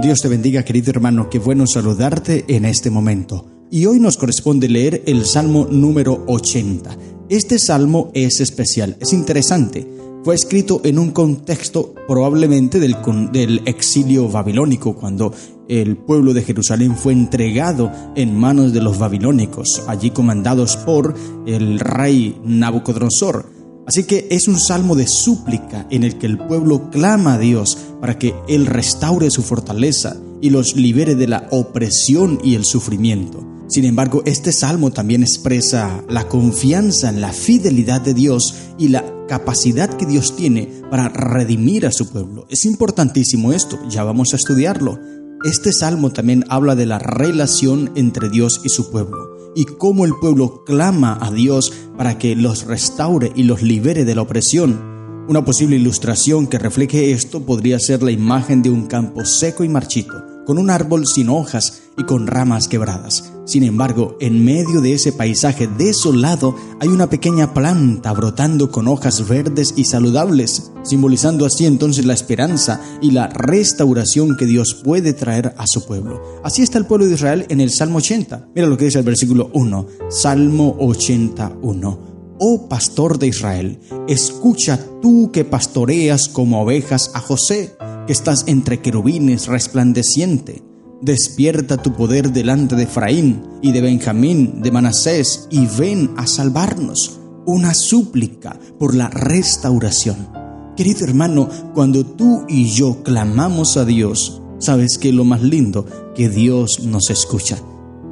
Dios te bendiga, querido hermano, qué bueno saludarte en este momento. Y hoy nos corresponde leer el Salmo número 80. Este salmo es especial, es interesante. Fue escrito en un contexto probablemente del exilio babilónico, cuando el pueblo de Jerusalén fue entregado en manos de los babilónicos, allí comandados por el rey Nabucodonosor. Así que es un salmo de súplica en el que el pueblo clama a Dios para que Él restaure su fortaleza y los libere de la opresión y el sufrimiento. Sin embargo, este salmo también expresa la confianza en la fidelidad de Dios y la capacidad que Dios tiene para redimir a su pueblo. Es importantísimo esto, ya vamos a estudiarlo. Este salmo también habla de la relación entre Dios y su pueblo y cómo el pueblo clama a Dios para que los restaure y los libere de la opresión. Una posible ilustración que refleje esto podría ser la imagen de un campo seco y marchito, con un árbol sin hojas y con ramas quebradas. Sin embargo, en medio de ese paisaje desolado hay una pequeña planta brotando con hojas verdes y saludables, simbolizando así entonces la esperanza y la restauración que Dios puede traer a su pueblo. Así está el pueblo de Israel en el Salmo 80. Mira lo que dice el versículo 1, Salmo 81. Oh pastor de Israel, escucha tú que pastoreas como ovejas a José, que estás entre querubines resplandeciente. Despierta tu poder delante de Efraín y de Benjamín, de Manasés, y ven a salvarnos. Una súplica por la restauración. Querido hermano, cuando tú y yo clamamos a Dios, ¿sabes qué es lo más lindo? Que Dios nos escucha.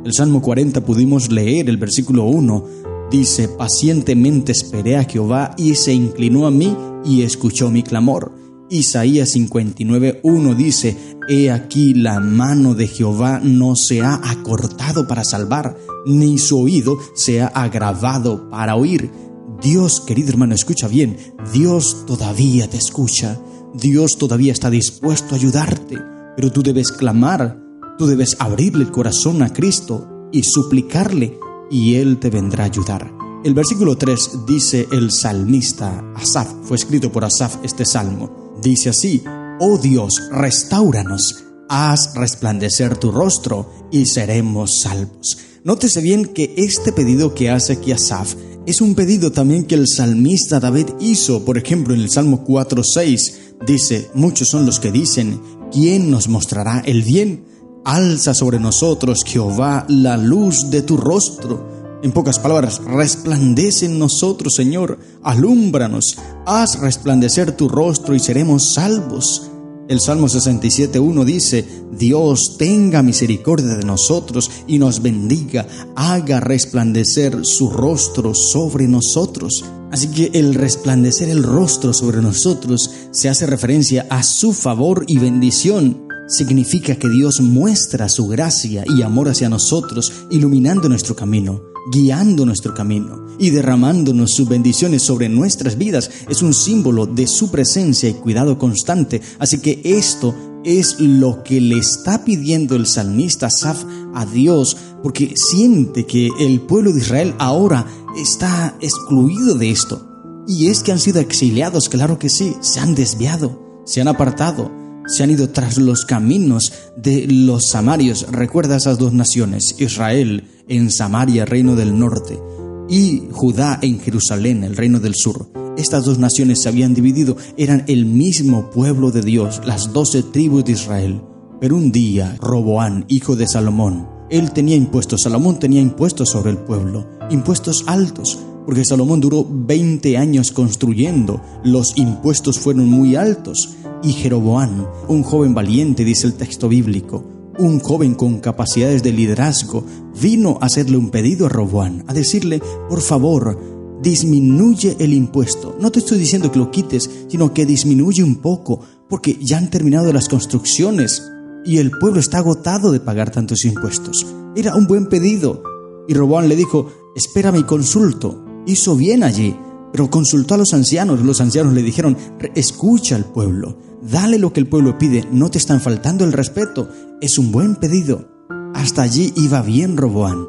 El Salmo 40 pudimos leer el versículo 1. Dice, pacientemente esperé a Jehová y se inclinó a mí y escuchó mi clamor. Isaías 59:1 dice, he aquí la mano de Jehová no se ha acortado para salvar, ni su oído se ha agravado para oír. Dios, querido hermano, escucha bien, Dios todavía te escucha, Dios todavía está dispuesto a ayudarte, pero tú debes clamar, tú debes abrirle el corazón a Cristo y suplicarle, y Él te vendrá a ayudar. El versículo 3 dice el salmista Asaf, fue escrito por Asaf este salmo. Dice así, oh Dios, restáuranos, haz resplandecer tu rostro y seremos salvos. Nótese bien que este pedido que hace aquí Asaf es un pedido también que el salmista David hizo. Por ejemplo, en el Salmo 4:6 dice, muchos son los que dicen, ¿quién nos mostrará el bien? Alza sobre nosotros, Jehová, la luz de tu rostro. En pocas palabras, resplandece en nosotros, Señor, alúmbranos, haz resplandecer tu rostro y seremos salvos. El Salmo 67:1 dice, Dios tenga misericordia de nosotros y nos bendiga, haga resplandecer su rostro sobre nosotros. Así que el resplandecer el rostro sobre nosotros se hace referencia a su favor y bendición. Significa que Dios muestra su gracia y amor hacia nosotros, iluminando nuestro camino, guiando nuestro camino y derramándonos sus bendiciones sobre nuestras vidas. Es un símbolo de su presencia y cuidado constante. Así que esto es lo que le está pidiendo el salmista Asaf a Dios, porque siente que el pueblo de Israel ahora está excluido de esto. Y es que han sido exiliados, claro que sí, se han desviado, se han apartado, se han ido tras los caminos de los samarios. Recuerda esas dos naciones, Israel en Samaria, reino del norte, y Judá en Jerusalén, el reino del sur. Estas dos naciones se habían dividido, eran el mismo pueblo de Dios, las 12 tribus de Israel. Pero un día, Roboán, hijo de Salomón, Salomón tenía impuestos sobre el pueblo, impuestos altos, porque Salomón duró 20 años construyendo, los impuestos fueron muy altos. Y Jeroboán, un joven valiente, dice el texto bíblico, un joven con capacidades de liderazgo, vino a hacerle un pedido a Roboán, a decirle, por favor, disminuye el impuesto. No te estoy diciendo que lo quites, sino que disminuye un poco, porque ya han terminado las construcciones y el pueblo está agotado de pagar tantos impuestos. Era un buen pedido. Y Roboán le dijo, espérame y consulto. Hizo bien allí, pero consultó a los ancianos. Los ancianos le dijeron, escucha al pueblo, dale lo que el pueblo pide, no te están faltando el respeto, es un buen pedido. Hasta allí iba bien Roboán,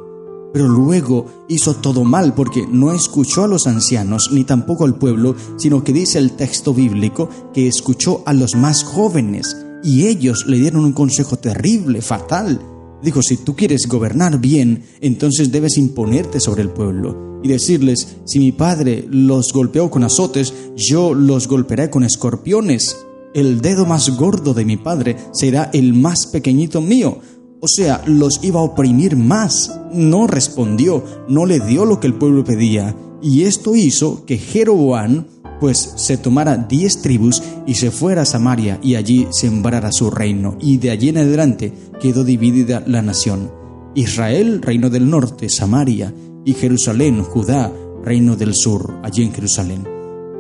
pero luego hizo todo mal porque no escuchó a los ancianos ni tampoco al pueblo, sino que dice el texto bíblico que escuchó a los más jóvenes. y ellos le dieron un consejo terrible, fatal. Dijo, si tú quieres gobernar bien, entonces debes imponerte sobre el pueblo y decirles, si mi padre los golpeó con azotes, yo los golpearé con escorpiones. El dedo más gordo de mi padre será el más pequeñito mío. O sea, los iba a oprimir más. No respondió, no le dio lo que el pueblo pedía. Y esto hizo que Jeroboam pues se tomara 10 tribus y se fuera a Samaria y allí sembrara su reino. Y de allí en adelante quedó dividida la nación. Israel, reino del norte, Samaria, y Jerusalén, Judá, reino del sur, allí en Jerusalén.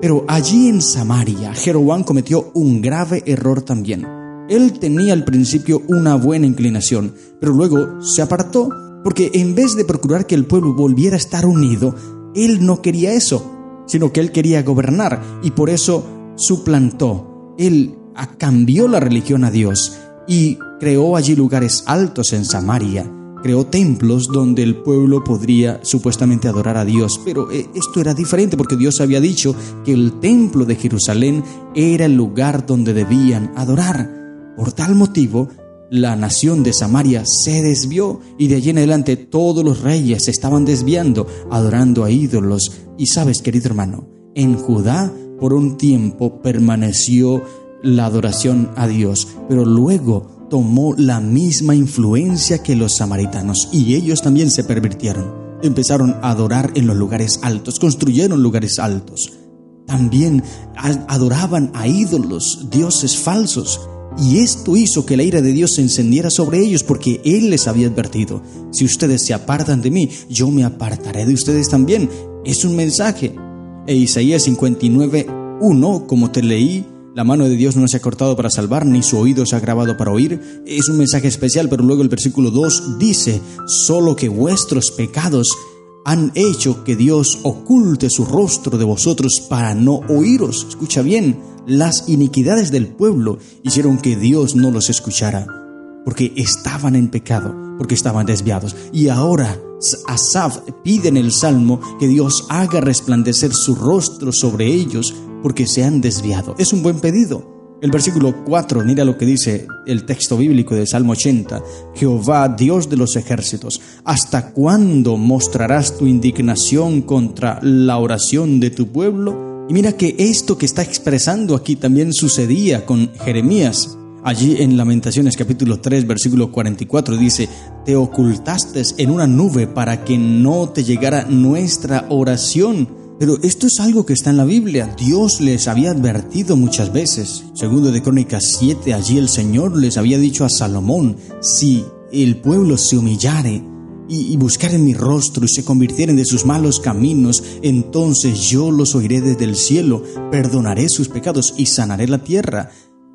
Pero allí en Samaria, Jeroboam cometió un grave error también. Él tenía al principio una buena inclinación, pero luego se apartó porque en vez de procurar que el pueblo volviera a estar unido, él no quería eso, sino que él quería gobernar y por eso suplantó. Él cambió la religión a Dios y creó allí lugares altos en Samaria. Creó templos donde el pueblo podría supuestamente adorar a Dios, pero esto era diferente porque Dios había dicho que el templo de Jerusalén era el lugar donde debían adorar. Por tal motivo, la nación de Samaria se desvió y de allí en adelante todos los reyes se estaban desviando, adorando a ídolos. Y sabes, querido hermano, en Judá por un tiempo permaneció la adoración a Dios, pero luego tomó la misma influencia que los samaritanos y ellos también se pervirtieron. Empezaron a adorar en los lugares altos, construyeron lugares altos. También adoraban a ídolos, dioses falsos. Y esto hizo que la ira de Dios se encendiera sobre ellos porque Él les había advertido: si ustedes se apartan de mí, yo me apartaré de ustedes también. Es un mensaje. Isaías 59:1, como te leí, la mano de Dios no se ha cortado para salvar, ni su oído se ha agravado para oír. Es un mensaje especial, pero luego el versículo 2 dice: solo que vuestros pecados han hecho que Dios oculte su rostro de vosotros para no oíros. Escucha bien. Las iniquidades del pueblo hicieron que Dios no los escuchara, porque estaban en pecado, porque estaban desviados. Y ahora Asaf pide en el Salmo que Dios haga resplandecer su rostro sobre ellos, porque se han desviado. Es un buen pedido. El versículo 4, mira lo que dice el texto bíblico del Salmo 80. Jehová, Dios de los ejércitos, ¿hasta cuándo mostrarás tu indignación contra la oración de tu pueblo? Y mira que esto que está expresando aquí también sucedía con Jeremías. Allí en Lamentaciones capítulo 3 versículo 44 dice: te ocultaste en una nube para que no te llegara nuestra oración. Pero esto es algo que está en la Biblia. Dios les había advertido muchas veces. Segundo de Crónicas 7, allí el Señor les había dicho a Salomón: si el pueblo se humillare y buscaren mi rostro y se convirtieren de sus malos caminos, entonces yo los oiré desde el cielo, perdonaré sus pecados y sanaré la tierra.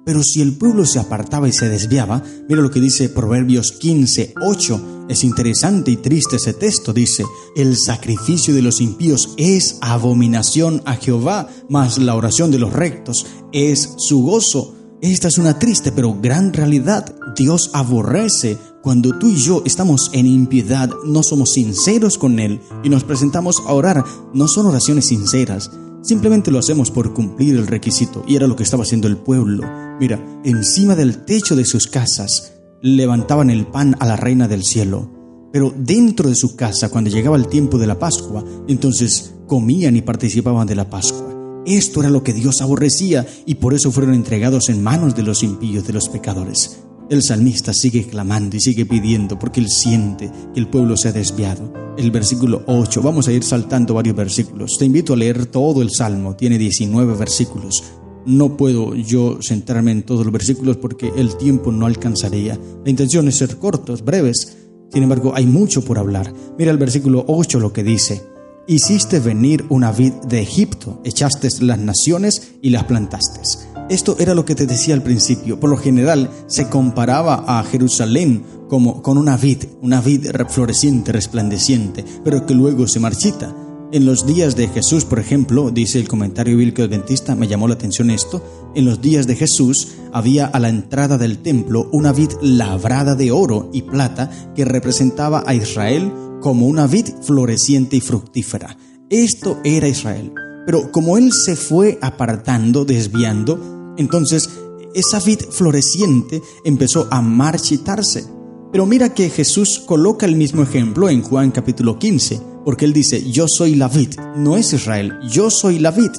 Pero si el pueblo se apartaba y se desviaba, mira lo que dice Proverbios 15:8. Es interesante y triste ese texto. Dice: el sacrificio de los impíos es abominación a Jehová, mas la oración de los rectos es su gozo. Esta es una triste pero gran realidad. Dios aborrece cuando tú y yo estamos en impiedad, no somos sinceros con Él y nos presentamos a orar. No son oraciones sinceras, simplemente lo hacemos por cumplir el requisito. Y era lo que estaba haciendo el pueblo. Mira, encima del techo de sus casas levantaban el pan a la reina del cielo, pero dentro de su casa, cuando llegaba el tiempo de la Pascua, entonces comían y participaban de la Pascua. Esto era lo que Dios aborrecía y por eso fueron entregados en manos de los impíos, de los pecadores. El salmista sigue clamando y sigue pidiendo porque él siente que el pueblo se ha desviado. El versículo 8, vamos a ir saltando varios versículos. Te invito a leer todo el Salmo, tiene 19 versículos. No puedo yo centrarme en todos los versículos porque el tiempo no alcanzaría. La intención es ser cortos, breves. Sin embargo, hay mucho por hablar. Mira el versículo 8 lo que dice: hiciste venir una vid de Egipto, echaste las naciones y las plantaste. Esto era lo que te decía al principio. Por lo general se comparaba a Jerusalén como con una vid floreciente, resplandeciente, pero que luego se marchita. En los días de Jesús, por ejemplo, dice el comentario bíblico adventista, me llamó la atención esto: en los días de Jesús había a la entrada del templo una vid labrada de oro y plata que representaba a Israel como una vid floreciente y fructífera. Esto era Israel. Pero como él se fue apartando, desviando, entonces esa vid floreciente empezó a marchitarse. Pero mira que Jesús coloca el mismo ejemplo en Juan capítulo 15, porque Él dice, yo soy la vid, no es Israel, yo soy la vid.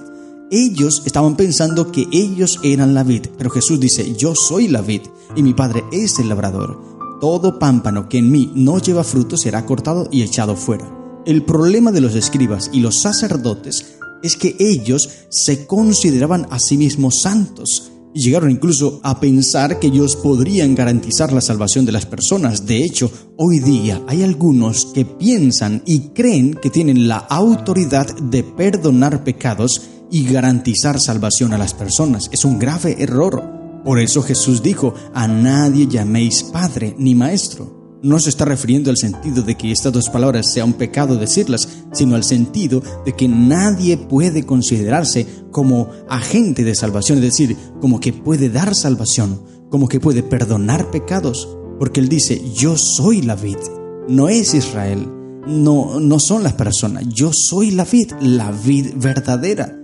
Ellos estaban pensando que ellos eran la vid, pero Jesús dice, yo soy la vid y mi Padre es el labrador. Todo pámpano que en mí no lleva fruto será cortado y echado fuera. El problema de los escribas y los sacerdotes es que ellos se consideraban a sí mismos santos y llegaron incluso a pensar que ellos podrían garantizar la salvación de las personas. De hecho, hoy día hay algunos que piensan y creen que tienen la autoridad de perdonar pecados y garantizar salvación a las personas. Es un grave error. Por eso Jesús dijo, a nadie llaméis Padre ni Maestro. No se está refiriendo al sentido de que estas dos palabras sea un pecado decirlas, sino al sentido de que nadie puede considerarse como agente de salvación, es decir, como que puede dar salvación, como que puede perdonar pecados, porque Él dice, yo soy la vid, no es Israel, no son las personas, yo soy la vid verdadera.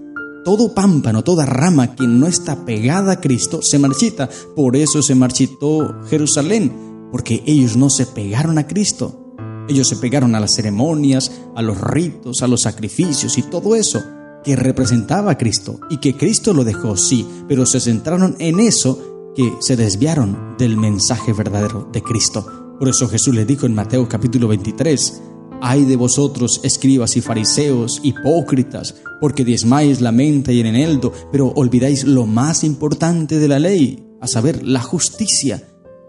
Todo pámpano, toda rama que no está pegada a Cristo se marchita, por eso se marchitó Jerusalén, porque ellos no se pegaron a Cristo. Ellos se pegaron a las ceremonias, a los ritos, a los sacrificios y todo eso que representaba a Cristo y que Cristo lo dejó, sí, pero se centraron en eso que se desviaron del mensaje verdadero de Cristo. Por eso Jesús les dijo en Mateo capítulo 23, ay de vosotros, escribas y fariseos, hipócritas, porque diezmáis la menta y el eneldo, pero olvidáis lo más importante de la ley, a saber, la justicia.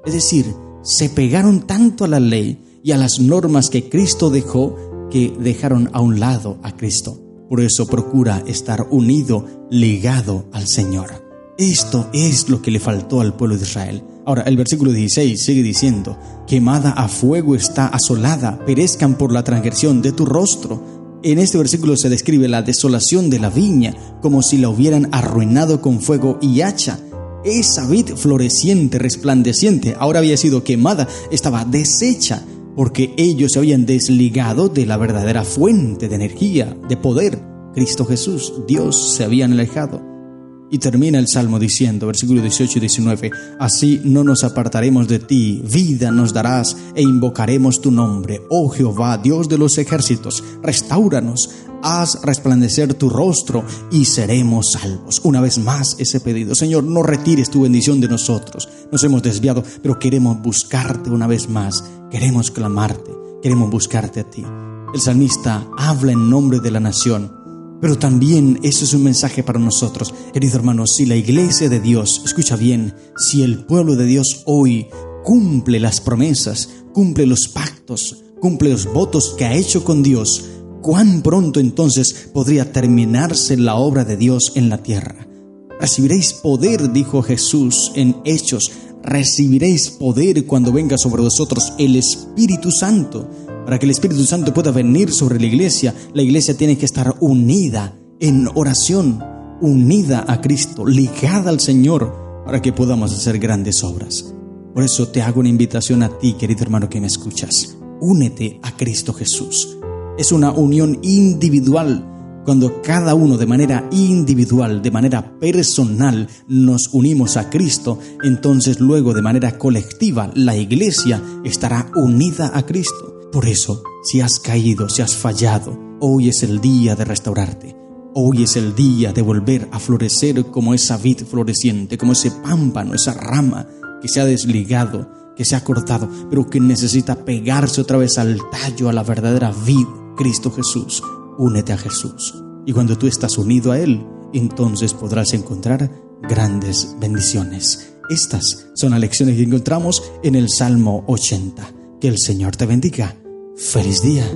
Es decir, se pegaron tanto a la ley y a las normas que Cristo dejó que dejaron a un lado a Cristo. Por eso procura estar unido, ligado al Señor. Esto es lo que le faltó al pueblo de Israel. Ahora, el versículo 16 sigue diciendo, quemada a fuego está asolada, perezcan por la transgresión de tu rostro. En este versículo se describe la desolación de la viña, como si la hubieran arruinado con fuego y hacha. Esa vid floreciente, resplandeciente, ahora había sido quemada, estaba deshecha, porque ellos se habían desligado de la verdadera fuente de energía, de poder, Cristo Jesús. Dios se habían alejado. Y termina el Salmo diciendo, versículos 18 y 19, así no nos apartaremos de ti, vida nos darás e invocaremos tu nombre. Oh Jehová, Dios de los ejércitos, restáuranos, haz resplandecer tu rostro y seremos salvos. Una vez más ese pedido, Señor, no retires tu bendición de nosotros. Nos hemos desviado, pero queremos buscarte una vez más, queremos clamarte, queremos buscarte a ti. El salmista habla en nombre de la nación, pero también eso es un mensaje para nosotros. Querido hermano, si la iglesia de Dios, escucha bien, si el pueblo de Dios hoy cumple las promesas, cumple los pactos, cumple los votos que ha hecho con Dios, ¿cuán pronto entonces podría terminarse la obra de Dios en la tierra? Recibiréis poder, dijo Jesús en Hechos, recibiréis poder cuando venga sobre vosotros el Espíritu Santo. Para que el Espíritu Santo pueda venir sobre la iglesia tiene que estar unida en oración, unida a Cristo, ligada al Señor, para que podamos hacer grandes obras. Por eso te hago una invitación a ti, querido hermano que me escuchas. Únete a Cristo Jesús. Es una unión individual. Cuando cada uno de manera individual, de manera personal, nos unimos a Cristo, entonces luego de manera colectiva la iglesia estará unida a Cristo. Por eso, si has caído, si has fallado, hoy es el día de restaurarte. Hoy es el día de volver a florecer como esa vid floreciente, como ese pámpano, esa rama que se ha desligado, que se ha cortado, pero que necesita pegarse otra vez al tallo, a la verdadera vid, Cristo Jesús. Únete a Jesús. Y cuando tú estás unido a Él, entonces podrás encontrar grandes bendiciones. Estas son las lecciones que encontramos en el Salmo 80. Que el Señor te bendiga. ¡Feliz día!